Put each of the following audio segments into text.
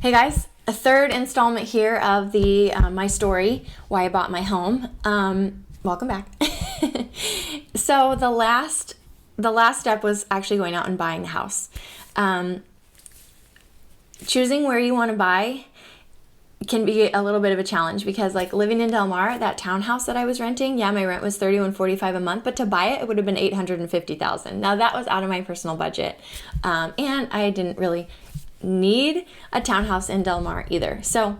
Hey guys, a third installment here of the my story, why I bought my home. Welcome back. So the last step was actually going out and buying the house. Choosing where you want to buy can be a little bit of a challenge because, like, living in Del Mar, that townhouse that I was renting, yeah, my rent was $31.45 a month, but to buy it, it would have been $850,000. Now that was out of my personal budget, and I didn't really need a townhouse in Del Mar either. So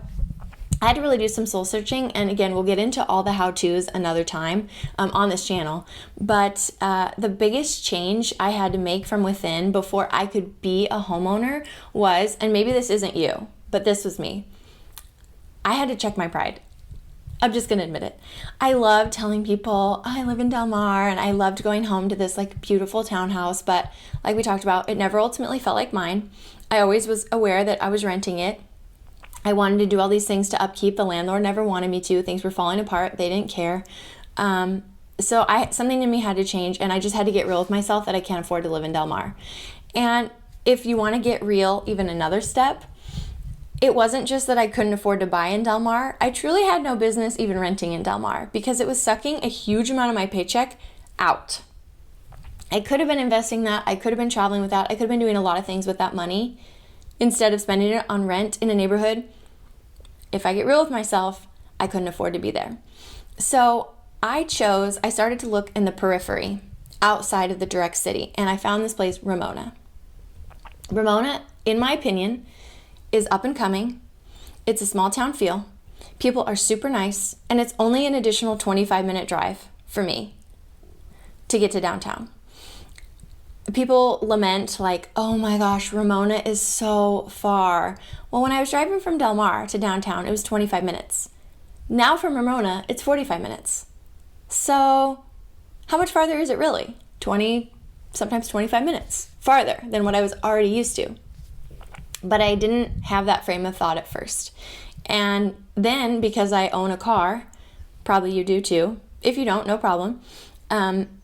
I had to really do some soul searching, and again, we'll get into all the how-tos another time on this channel. But the biggest change I had to make from within before I could be a homeowner was, and maybe this isn't you, but this was me, I had to check my pride. I'm just gonna admit it. I love telling people, I live in Del Mar, and I loved going home to this like beautiful townhouse, but like we talked about, it never ultimately felt like mine. I always was aware that I was renting it. I wanted to do all these things to upkeep. The landlord never wanted me to. Things were falling apart. They didn't care. So something in me had to change, and I just had to get real with myself that I can't afford to live in Del Mar. And if you want to get real, even another step, it wasn't just that I couldn't afford to buy in Del Mar. I truly had no business even renting in Del Mar because it was sucking a huge amount of my paycheck out. I could have been investing that. I could have been traveling with that. I could have been doing a lot of things with that money instead of spending it on rent in a neighborhood. If I get real with myself, I couldn't afford to be there. So I started to look in the periphery outside of the direct city, and I found this place, Ramona. Ramona, in my opinion, is up and coming. It's a small town feel. People are super nice, and it's only an additional 25-minute drive for me to get to downtown. People lament like, oh my gosh, Ramona is so far. Well, when I was driving from Del Mar to downtown, it was 25 minutes. Now from Ramona, it's 45 minutes. So how much farther is it really? 20, sometimes 25 minutes farther than what I was already used to. But I didn't have that frame of thought at first. And then because I own a car, probably you do too. If you don't, no problem.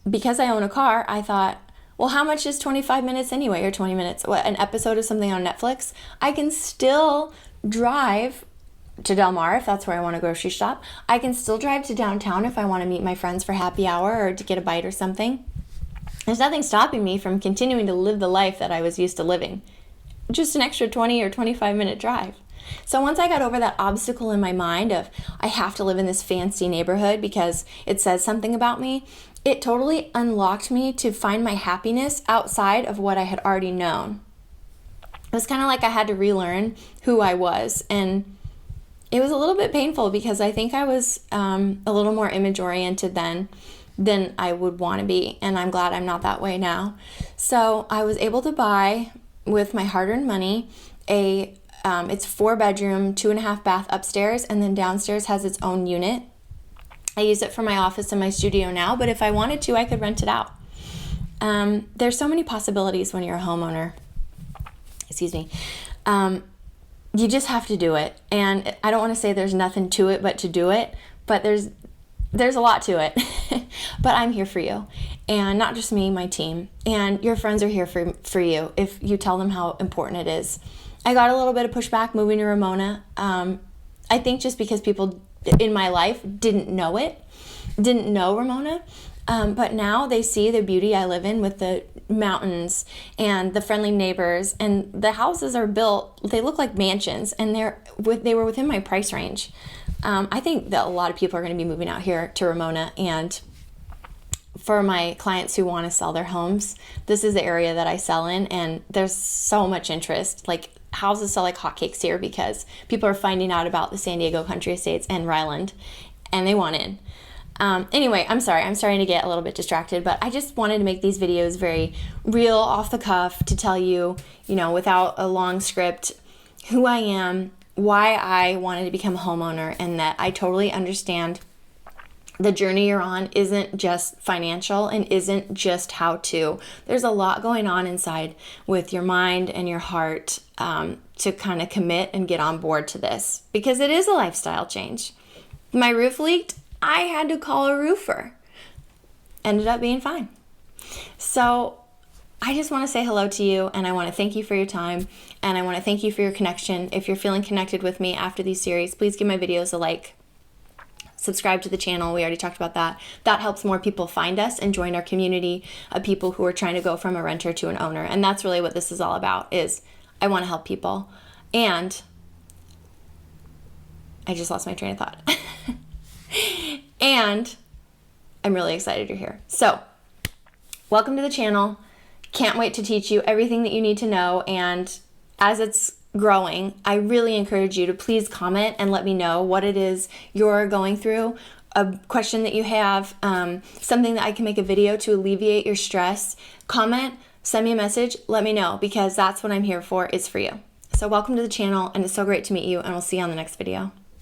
Because I own a car, I thought, well, how much is 25 minutes anyway, or 20 minutes? What, an episode of something on Netflix? I can still drive to Del Mar if that's where I want to grocery shop. I can still drive to downtown if I want to meet my friends for happy hour or to get a bite or something. There's nothing stopping me from continuing to live the life that I was used to living. Just an extra 20 or 25 minute drive. So once I got over that obstacle in my mind of I have to live in this fancy neighborhood because it says something about me, it totally unlocked me to find my happiness outside of what I had already known. It was kind of like I had to relearn who I was, and it was a little bit painful because I think I was a little more image oriented then than I would want to be, and I'm glad I'm not that way now. So I was able to buy, with my hard-earned money, it's 4-bedroom, 2.5 bath upstairs, and then downstairs has its own unit. I use it for my office and my studio now, but if I wanted to, I could rent it out. There's so many possibilities when you're a homeowner. Excuse me. You just have to do it. And I don't want to say there's nothing to it but to do it, but there's a lot to it. But I'm here for you. And not just me, my team. And your friends are here for you if you tell them how important it is. I got a little bit of pushback moving to Ramona. I think just because people in my life didn't know Ramona. But now they see the beauty I live in with the mountains and the friendly neighbors, and the houses are built, they look like mansions, and they were within my price range. I think that a lot of people are going to be moving out here to Ramona, and for my clients who want to sell their homes, this is the area that I sell in, and there's so much interest. Like, houses sell like hotcakes here because people are finding out about the San Diego Country Estates and Ryland, and they want in. Anyway, I'm sorry. I'm starting to get a little bit distracted, but I just wanted to make these videos very real, off the cuff, to tell you, without a long script, who I am, why I wanted to become a homeowner, and that I totally understand the journey you're on isn't just financial and isn't just how to. There's a lot going on inside with your mind and your heart to kind of commit and get on board to this, because it is a lifestyle change. My roof leaked. I had to call a roofer. Ended up being fine. So I just want to say hello to you, and I want to thank you for your time, and I want to thank you for your connection. If you're feeling connected with me after these series, please give my videos a like. Subscribe to the channel. We already talked about that. That helps more people find us and join our community of people who are trying to go from a renter to an owner. And that's really what this is all about, is I want to help people. And I just lost my train of thought. And I'm really excited you're here. So, welcome to the channel. Can't wait to teach you everything that you need to know. And as it's growing, I really encourage you to please comment and let me know what it is you're going through, a question that you have, something that I can make a video to alleviate your stress. Comment, send me a message, let me know, because that's what I'm here for, is for you. So welcome to the channel, and it's so great to meet you, and we'll see you on the next video.